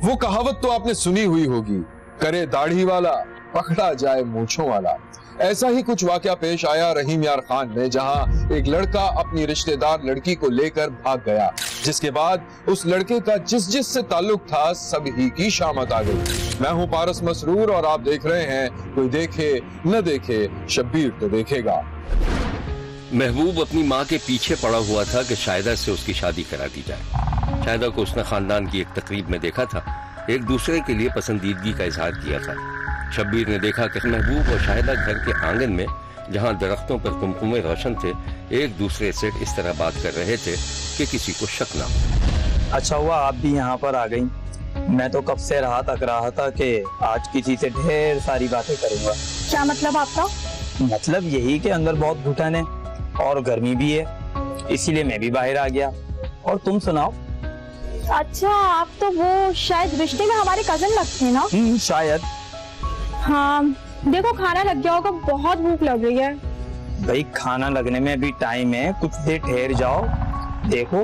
वो कहावत तो आपने सुनी हुई होगी, करे दाढ़ी वाला पकड़ा जाए मूंछों वाला। ऐसा ही कुछ वाकया पेश आया रहीम यार खान में, जहां एक लड़का अपनी रिश्तेदार लड़की को लेकर भाग गया, जिसके बाद उस लड़के का जिस से ताल्लुक था सब ही की शामत आ गई। मैं हूं पारस मसरूर और आप देख रहे हैं कोई देखे न देखे शब्बीर तो देखेगा। महबूब अपनी माँ के पीछे पड़ा हुआ था कि शाहिदा से उसकी शादी करा दी जाए। शाहिदा को उसने खानदान की एक तकरीब में देखा था, एक दूसरे के लिए पसंदीदगी का इजहार किया था। शब्बीर ने देखा कि महबूब और शाहिदा घर के आंगन में, जहां दरख्तों पर कुमकुमे रोशन थे, एक दूसरे से इस तरह बात कर रहे थे कि किसी को शक ना हो। अच्छा हुआ आप भी यहाँ पर आ गई। मैं तो कब से तक रहा था कि आज किसी से ढेर सारी बातें करूंगा। क्या मतलब आपका? मतलब यही कि अंदर बहुत घुटन है और गर्मी भी है, इसीलिए मैं भी बाहर आ गया। और तुम सुनाओ। अच्छा, आप तो वो शायद रिश्ते में हमारे कजन लगते हैं ना? शायद। हाँ, देखो खाना लग गया होगा, बहुत भूख लग रही है। भाई खाना लगने में भी टाइम है, कुछ देर ठहर जाओ। देखो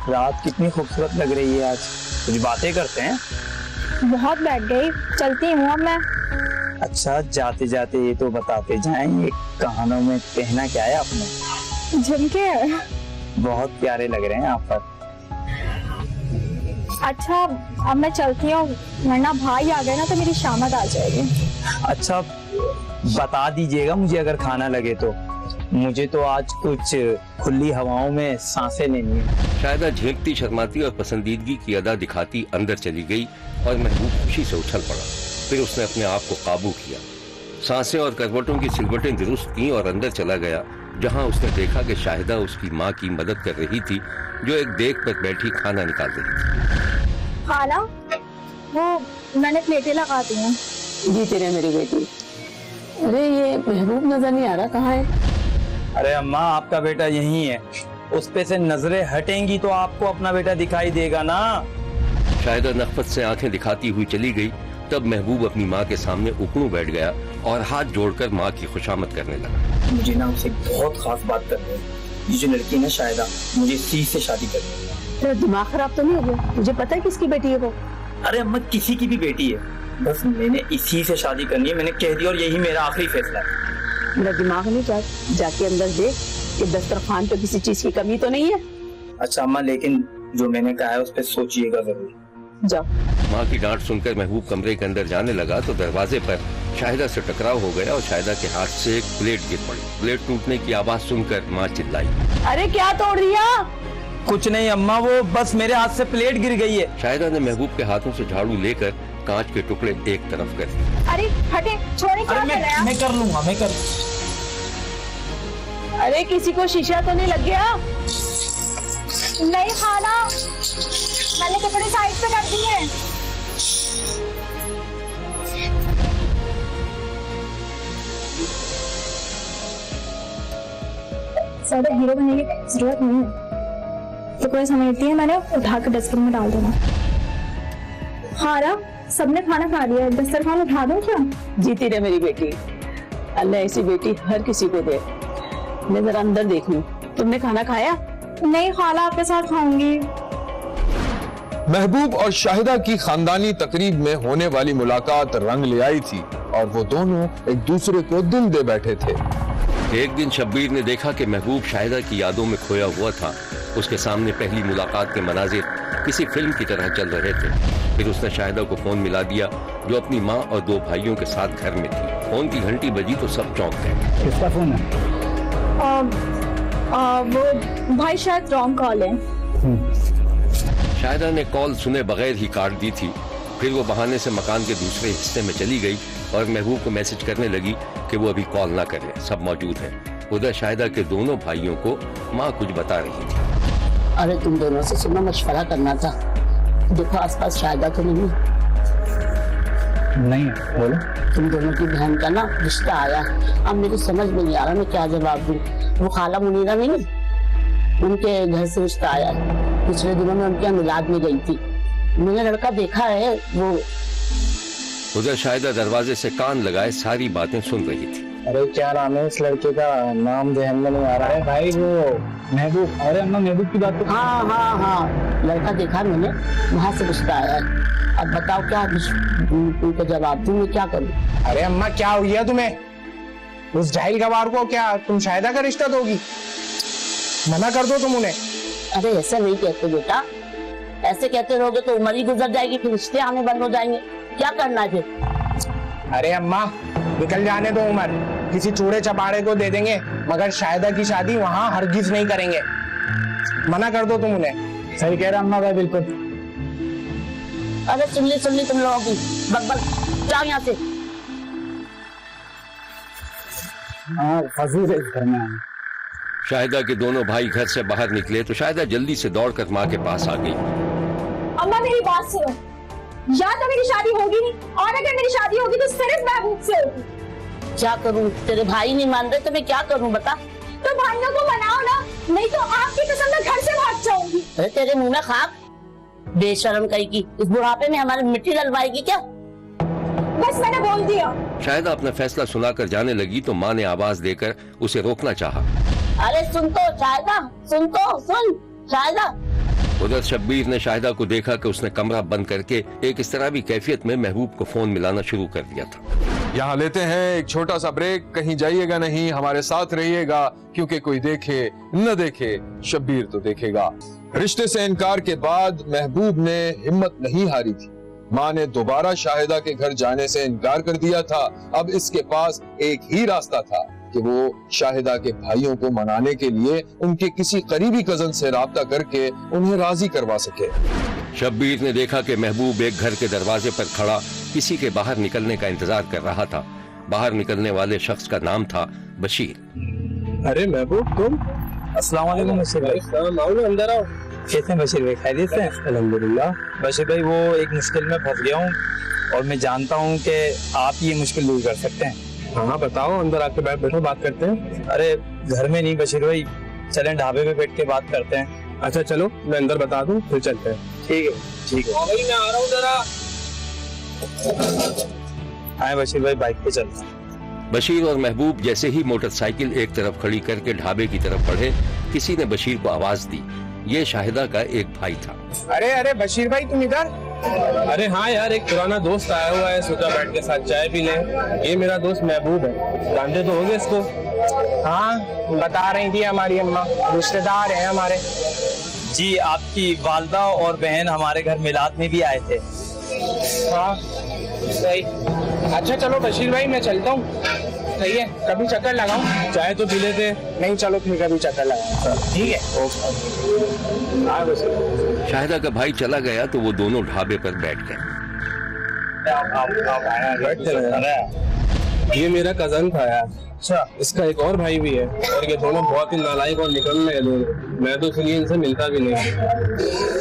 रात कितनी खूबसूरत लग रही है, आज कुछ बातें करते हैं। बहुत बैठ गई, चलती हूँ अब मैं। अच्छा जाते जाते ये तो बताते जाएं, ये कानों में पहना क्या है आपने? झुमके। बहुत प्यारे लग रहे हैं आप पर। अच्छा अब मैं चलती हूँ, वरना भाई आ गए ना तो मेरी शामत आ जाएगी। अच्छा बता दीजिएगा मुझे अगर खाना लगे तो। मुझे तो आज कुछ खुली हवाओं में सांसें लेनी है। शाहिदा झेंकती शर्माती और पसंदीदगी की अदा दिखाती अंदर चली गई और महबूब खुशी से उछल पड़ा। फिर उसने अपने आप को काबू किया, सांसें और करवटों की सिलवटें दुरुस्त की और अंदर चला गया, जहां उसने देखा कि शाहिदा उसकी माँ की मदद कर रही थी, जो एक देख पर बैठी खाना निकाल रही थी। खाना? वो मैंने प्लेटें लगा दी हैं। जी तेरे मेरी बेटी। अरे ये महबूब नजर नहीं आ रहा, कहाँ है? अरे अम्मा आपका बेटा यही है, उस पे से नजरें हटेंगी तो आपको अपना बेटा दिखाई देगा ना। शाहिदा नफ़रत से आंखें दिखाती हुई चली गई। तब महबूब अपनी माँ के सामने उकड़ू बैठ गया और हाथ जोड़कर माँ की खुशामद करने लगा। मुझे ना आपसे बहुत खास बात करनी है। ये जो लड़की है ना शाहिदा, मुझे इसी से शादी करनी है। तेरा दिमाग खराब तो नहीं हो गया? मुझे पता है किसकी बेटी है वो। अरे अम्मा किसी की भी बेटी है, बस मैंने इसी से शादी करनी है, मैंने कह दिया और यही मेरा आखिरी फैसला है। मेरा दिमाग नहीं चाहता, जाके अंदर देख कि दस्तरखान पे किसी चीज की कमी तो नहीं है। अच्छा अम्मा, लेकिन जो मैंने कहा है उस पर सोचिएगा जरूर। जाओ। माँ की डांट सुनकर महबूब कमरे के अंदर जाने लगा तो दरवाजे पर शाहिदा से टकराव हो गया और शाहिदा के हाथ से एक प्लेट गिर पड़ी। प्लेट टूटने की आवाज सुनकर माँ चिल्लाई। अरे क्या तोड़ दिया? कुछ नहीं अम्मा, वो बस मेरे हाथ से प्लेट गिर गई है। शाहिदा ने महबूब के हाथों से झाड़ू लेकर कांच के टुकड़े एक तरफ कर दिए। अरे हटे, छोड़े, क्या कर रहे हैं? मैं कर लूंगा, मैं कर। अरे किसी को शीशा तो नहीं लग गया? नहीं खाना, मैंने कपड़े साइड पे कर दिए। ज्यादा हीरो बनने की जरूरत नहीं है, तो कोई समझती है, मैंने उठा के डस्टबिन में डाल देना। हारा, सबने खाना खा लिया, दस्तरखान उठा दो क्या? जीती रहे मेरी बेटी, अल्लाह ऐसी बेटी हर किसी को दे। मैं जरा अंदर देख लूं। तुमने खाना खाया? नहीं खाला, आपके साथ खाऊंगी। महबूब और शाहिदा की खानदानी तकरीब में होने वाली मुलाकात रंग ले आई थी और वो दोनों एक दूसरे को दिल दे बैठे थे। एक दिन शब्बीर ने देखा कि महबूब शाहिदा की यादों में खोया हुआ था। उसके सामने पहली मुलाकात के मनाजिर किसी फिल्म की तरह चल रहे थे। फिर उसने शाहिदा को फोन मिला दिया, जो अपनी माँ और दो भाइयों के साथ घर में थी। फोन की घंटी बजी तो सब चौंक गए। किसका फोन है? वो भाई शायद रॉन्ग कॉल है। शाहिदा ने कॉल सुने बगैर ही काट दी थी। फिर वो बहाने से मकान के दूसरे हिस्से में चली गई और महबूब को मैसेज करने लगी कि वो अभी कॉल ना करे, सब मौजूद हैं। उधर शाहिदा के दोनों भाइयों को माँ कुछ बता रही थी। अरे तुम दोनों से सुना मशवरा करना था। देखो आसपास शाहिदा तो नहीं। नहीं बोलो। तुम दोनों की बहन का ना रिश्ता आया, अब मेरी समझ में नहीं आ रहा मैं क्या जवाब दूं। वो खाला मुनीरा नहीं, उनके घर से रिश्ता आया है। पिछले दिनों में उनके मिलाद में गई थी, मैंने लड़का देखा है। वो उधर शाहिदा दरवाजे से कान लगाए सारी बातें सुन रही थी। अरे क्या नाम है इस लड़के का? नाम ध्यान में नहीं आ रहा है भाई। वो महबूब, अरे अम्मा महबूब की बात तो हाँ हाँ हाँ, लड़का देखा मैंने, वहाँ से रिश्ता आया है। अब बताओ क्या उनको जवाब दूँ, मैं क्या करूँ? अरे अम्मा क्या हो गया तुम्हें? उस जाहिल गवार को क्या तुम शाहिदा का रिश्ता दोगी? मना कर दो तुम उन्हें। अरे ऐसा नहीं कहते बेटा, ऐसे कहते रहोगे तो उम्र ही गुजर जाएगी, फिर रिश्ते आने बंद हो जाएंगे। क्या करना है फिर? अरे अम्मा निकल जाने दो उम्र, किसी चूड़े चपाड़े को दे देंगे, मगर शाहिदा की शादी वहाँ हरगिज नहीं करेंगे। मना कर दो तुम उन्हें। सही कह रहा अम्मा भाई, बिल्कुल। अरे सुन ली तुम लोगों की बकबक, जाओ यहाँ से। हाँ, फंसी से इस घर में आए। शाहिदा के दोनों भाई घर से बाहर निकले तो शाहिदा जल्दी से दौड़कर माँ के पास आ गई। अम्मा मेरी बात सुनो, या तो मेरी शादी होगी नहीं, और अगर मेरी शादी होगी तो सिर्फ महबूब से होगी। क्या करूँ, तेरे भाई नहीं मान रहे तो मैं क्या करूँ बता? तो भाइयों को मनाओ ना, नहीं तो आपकी कसम मैं घर से भाग जाऊंगी। अरे तेरे मुंह में खाक, बेशरम कहीं की, इस बुढ़ापे में हमारी मिट्टी डलवाएगी क्या? बस मैंने बोल दिया। शाहिदा अपना फैसला सुनाकर जाने लगी तो माँ ने आवाज देकर उसे रोकना चाहा। अरे सुन तो शाहिदा, सुन शाहिदा। उधर शब्बीर ने शाहिदा को देखा कि उसने कमरा बंद करके एक इस तरह भी कैफियत में महबूब को फोन मिलाना शुरू कर दिया था। यहाँ लेते हैं एक छोटा सा ब्रेक, कहीं जाइएगा नहीं, हमारे साथ रहिएगा, क्योंकि कोई देखे न देखे शब्बीर तो देखेगा। रिश्ते से इनकार के बाद महबूब ने हिम्मत नहीं हारी थी। माँ ने दोबारा शाहिदा के घर जाने से इनकार कर दिया था। अब इसके पास एक ही रास्ता था कि वो शाहिदा के भाइयों को मनाने के लिए उनके किसी करीबी कजन से राब्ता करके उन्हें राजी करवा सके। शब्बीर ने देखा कि महबूब एक घर के दरवाजे पर खड़ा किसी के बाहर निकलने का इंतजार कर रहा था। बाहर निकलने वाले शख्स का नाम था बशीर। अरे महबूब तुम? अस्सलाम वालेकुम बशीर भाई। आओ ना, अंदर आओ। कैसे हैं बशीर भाई, खैरियत से? अल्हम्दुलिल्लाह। बशीर भाई वो एक मुश्किल में फंस गया हूँ और मैं जानता हूँ कि आप ये मुश्किल दूर कर सकते हैं। हाँ बताओ, अंदर आके बैठो, बात करते हैं। अरे घर में नहीं बशीर भाई, चलें ढाबे पे बैठ के बात करते हैं। अच्छा चलो, मैं अंदर बता दूं, फिर चलते हैं। ठीक है। भाई मैं आ रहा हूँ जरा। आए बशीर भाई, बाइक पे चलते हैं। बशीर और महबूब जैसे ही मोटरसाइकिल एक तरफ खड़ी करके ढाबे की तरफ बढ़े, किसी ने बशीर को आवाज दी। ये शाहिदा का एक भाई था। अरे बशीर भाई तुम इधर? अरे हाँ यार, एक पुराना दोस्त आया हुआ है, सोचा बैठ के साथ चाय पी लें। ये मेरा दोस्त महबूब है, जानते तो होंगे इसको। हाँ बता रही थी हमारी अम्मा, रिश्तेदार है हमारे। जी, आपकी वालदा और बहन हमारे घर मिलाद में भी आए थे। हाँ सही। अच्छा चलो बशीर भाई, मैं चलता हूँ। सही है, कभी चक्कर लगाऊं? चाय तो पी लेते। नहीं चलो फिर कभी चक्कर लगाऊं। ठीक है, ओके। हाँ बशीर। शाहिदा का भाई चला गया तो वो दोनों ढाबे पर बैठ गए। ये मेरा कजन था यार। अच्छा, इसका एक और भाई भी है, और ये दोनों बहुत ही नालायक और निकम्मे हैं दोनों। मैं तो इसलिए इनसे मिलता भी नहीं।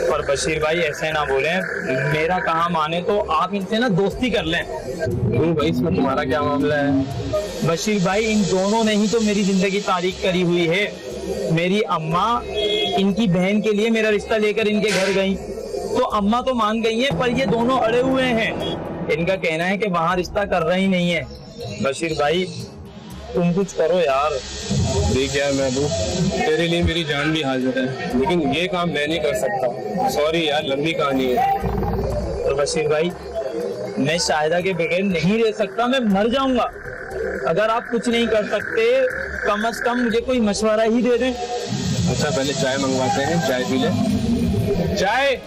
और बशीर भाई ऐसे ना बोलें, मेरा कहा माने तो आप इनसे ना दोस्ती कर लें। क्यों भाई, इसमें तुम्हारा क्या मामला है? बशीर भाई, इन दोनों ने ही तो मेरी जिंदगी तारीख करी हुई है। मेरी अम्मा इनकी बहन के लिए मेरा रिश्ता लेकर इनके घर गई, तो अम्मा तो मान गई है, पर ये दोनों अड़े हुए हैं। इनका कहना है कि वहाँ रिश्ता कर रही नहीं है। बशीर भाई तुम कुछ करो यार। देख यार महबूब, तेरे लिए मेरी जान भी हाजिर है, लेकिन ये काम मैं नहीं कर सकता। सॉरी यार, लंबी कहानी है। और बशीर भाई, मैं शाहिदा के बगैर नहीं रह सकता, मैं मर जाऊंगा। अगर आप कुछ नहीं कर सकते, कम से कम मुझे कोई मशवरा ही दे दें। अच्छा पहले चाय मंगवाते हैं, चाय पी ले। चाय।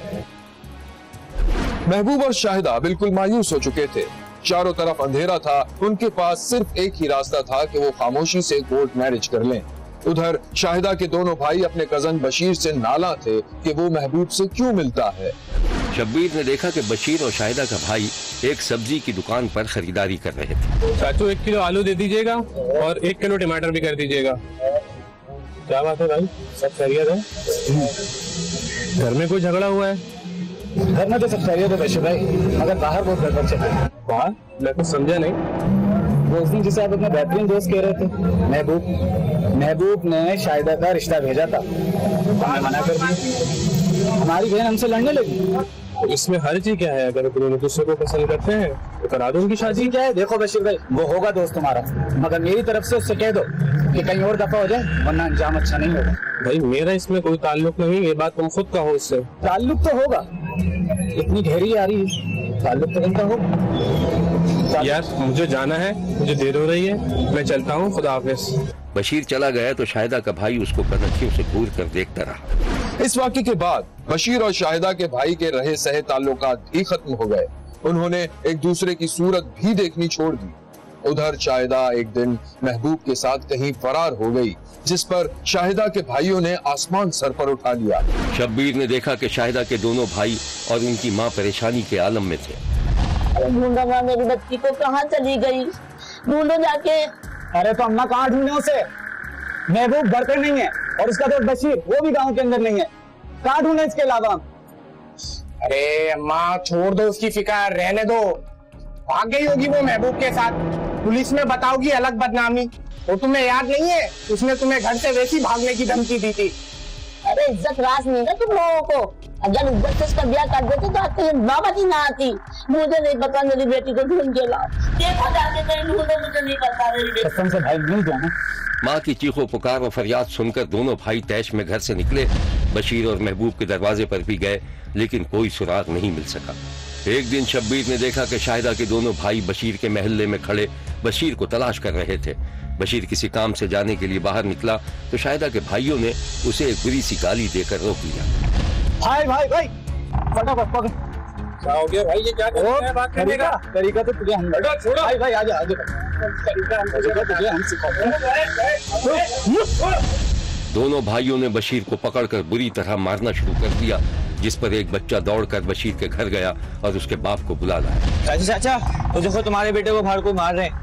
महबूब और शाहिदा बिल्कुल मायूस हो चुके थे। चारों तरफ अंधेरा था, उनके पास सिर्फ एक ही रास्ता था कि वो खामोशी से कोर्ट मैरिज कर लें। उधर शाहिदा के दोनों भाई अपने कजन बशीर से नाला थे कि वो महबूब से क्यों मिलता है। शब्बीर ने देखा कि बशीर और शाहिदा का भाई एक सब्जी की दुकान पर खरीदारी कर रहे थे। चाचू 1 किलो आलू दे दीजिएगा और 1 किलो टमाटर भी कर दीजिएगा। क्या बात है भाई, सब खैरियत है? घर में कोई झगड़ा हुआ है? घर में तो सब खैरियत है बशीर भाई, मगर बाहर बहुत गड़बड़ चल रही है। बाहर? मैं कुछ समझा नहीं। वो उस दिन जिसे आप अपने बेहतरीन दोस्त कह रहे थे, महबूब ने शाहिदा का रिश्ता भेजा था, हमें मना कर दिया। हमारी बहन हमसे लड़ने लगी। इसमें हर चीज क्या है? अगर दोनों दूसरे को पसंद करते हैं तो करा दो उनकी शादी। क्या है, देखो बशीर भाई, वो होगा दोस्त तुम्हारा, मगर मेरी तरफ से उससे कह दो कि कहीं और दफा हो जाए, वरना अंजाम अच्छा नहीं होगा। भाई मेरा इसमें कोई ताल्लुक नहीं, ये बात तुम खुद कहो उससे। ताल्लुक तो होगा, इतनी गहरी आ रही है, ताल्लुक तो बनता होगा। यार मुझे जाना है, मुझे देर हो रही है, मैं चलता हूँ, खुदा हाफिज। बशीर चला गया तो शाहिदा का भाई उसको कनखियों से घूर कर देखता रहा। इस वाक़े के बाद बशीर और शाहिदा के भाई के रहे सहे ताल्लुकात भी खत्म हो गए। उन्होंने एक दूसरे की सूरत भी देखनी छोड़ दी। उधर शाहिदा एक दिन महबूब के साथ कहीं फरार हो गई, जिस पर शाहिदा के भाइयों ने आसमान सर पर उठा लिया। शब्बीर ने देखा कि शाहिदा के दोनों भाई और उनकी माँ परेशानी के आलम में थे। अरे ढूंढो माँ, मेरी बच्ची को कहाँ चली गई, ढूंढो जाके। अरे तो अम्मा कहाँ ढूंढे उसे? महबूब घर पे नहीं है और उसका दोस्त बशीर वो भी गांव के अंदर नहीं है, कहाँ ढूंढे इसके अलावा? अरे अम्मा छोड़ दो उसकी फिक्र, रहने दो। भाग गई होगी वो महबूब के साथ, पुलिस में बताओगी अलग बदनामी। वो तुम्हें याद नहीं है, उसने तुम्हें घर से वैसी भागने की धमकी दी थी। अरे इज्जत रास नहीं ना तुम लोगों को, अगर इज्जत से उसका ब्याह कर देते तो आपको ये नौबत ही ना आती। मुझे नहीं पता, मेरी बेटी को ढूंढ के लाओ, देखो जाके कहीं ढूंढो, मुझे नहीं पता मेरी बेटी। कसम से भाई नहीं जाना। माँ की चीखों पुकार और फरियाद सुनकर दोनों भाई तैश में घर से निकले। बशीर और महबूब के दरवाजे पर भी गए, लेकिन कोई सुराग नहीं मिल सका। एक दिन शब्बीर ने देखा कि शाहिदा के दोनों भाई बशीर के महल्ले में खड़े बशीर को तलाश कर रहे थे। बशीर किसी काम से जाने के लिए बाहर निकला तो शाहिदा के भाइयों ने उसे एक बुरी सी गाली देकर रोक लिया। भाई भाई भाई फटाफट पकड़। क्या हो गया भाई, ये क्या कर रहा है बात करने का? तरीका तो तुझे हम छोड़ो। भाई भाई आजा आजा, तरीका तुझे हम सिखाते हैं। दोनों भाइयों ने बशीर को पकड़कर बुरी तरह मारना शुरू कर दिया, जिस पर एक बच्चा दौड़कर बशीर के घर गया और उसके बाप को बुला लाया। चाचा तो देखो तुम्हारे बेटे को बाहर को मार रहे हैं।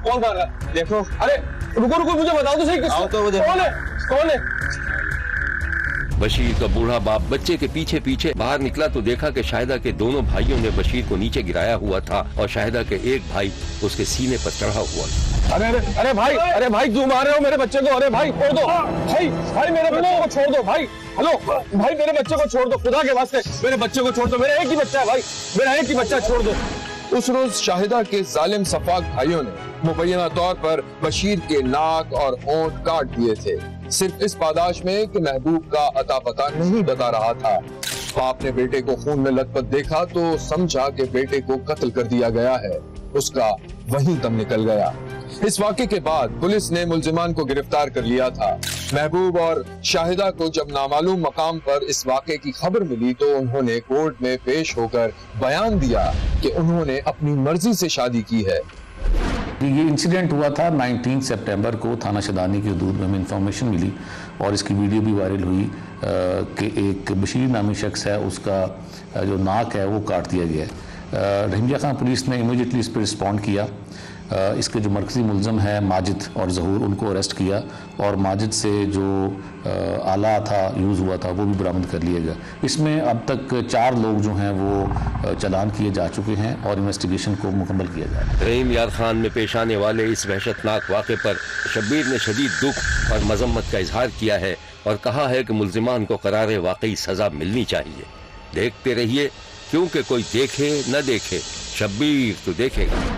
कौन कर रहा है? देखो। अरे रुको रुको, मुझे बताओ तो सही, आओ तो वो देखो। कौन है? कौन है? बशीर का बूढ़ा बाप बच्चे के पीछे पीछे बाहर निकला तो देखा कि शाहिदा के दोनों भाइयों ने बशीर को नीचे गिराया हुआ था और शाहिदा के एक भाई उसके सीने पर चढ़ा हुआ था। अरे भाई क्यों मार रहे हो मेरे बच्चे को? अरे भाई छोड़ दो, भाई मेरे बच्चे को छोड़ दो भाई। हेलो भाई, मेरे बच्चे को छोड़ दो, खुदा के वास्ते मेरे बच्चे को छोड़ दो, मेरा एक ही बच्चा है भाई, मेरा एक ही बच्चा, छोड़ दो। उस रोज शाहिदा के जालिम सफाक भाइयों ने मुबैना तौर पर बशीर के नाक और होंठ काट दिए थे, सिर्फ इस पादाश में कि महबूब का अता पता नहीं बता रहा था। बाप ने बेटे को खून में लथपथ देखा तो समझा कि बेटे को कत्ल कर दिया गया है। उसका वहीं दम निकल गया। इस वाक़े के बाद पुलिस ने मुल्जिमान को गिरफ्तार कर लिया था। महबूब और शाहिदा को जब नामालूम मकाम पर इस वाक़े की खबर मिली तो उन्होंने कोर्ट में पेश होकर बयान दिया कि उन्होंने अपनी मर्जी से शादी की है। ये इंसिडेंट हुआ था 19 सितंबर को, थाना शदानी की हदूद में हमें इंफॉर्मेशन मिली और इसकी वीडियो भी वायरल हुई कि एक बशीर नामी शख्स है, उसका जो नाक है वो काट दिया गया है। रहीमिया खान पुलिस ने इमीडिएटली इस पर रिस्पॉन्ड किया। इसके जो मरकज़ी मुल्ज़म है माजिद और ज़हूर, उनको अरेस्ट किया और माजिद से जो आला था यूज़ हुआ था वो भी बरामद कर लिया गया। इसमें अब तक 4 लोग जो हैं वो चालान किए जा चुके हैं और इन्वेस्टिगेशन को मुकम्मल किया जा रहा है। रहीम यार खान में पेश आने वाले इस वहशतनाक वाक़े पर शब्बीर ने शदीद दुख और मजम्मत का इजहार किया है और कहा है कि मुल्जिमान को करारे वाकई सज़ा मिलनी चाहिए। देखते रहिए, क्योंकि कोई देखे न देखे, शब्बीर तो देखेगा।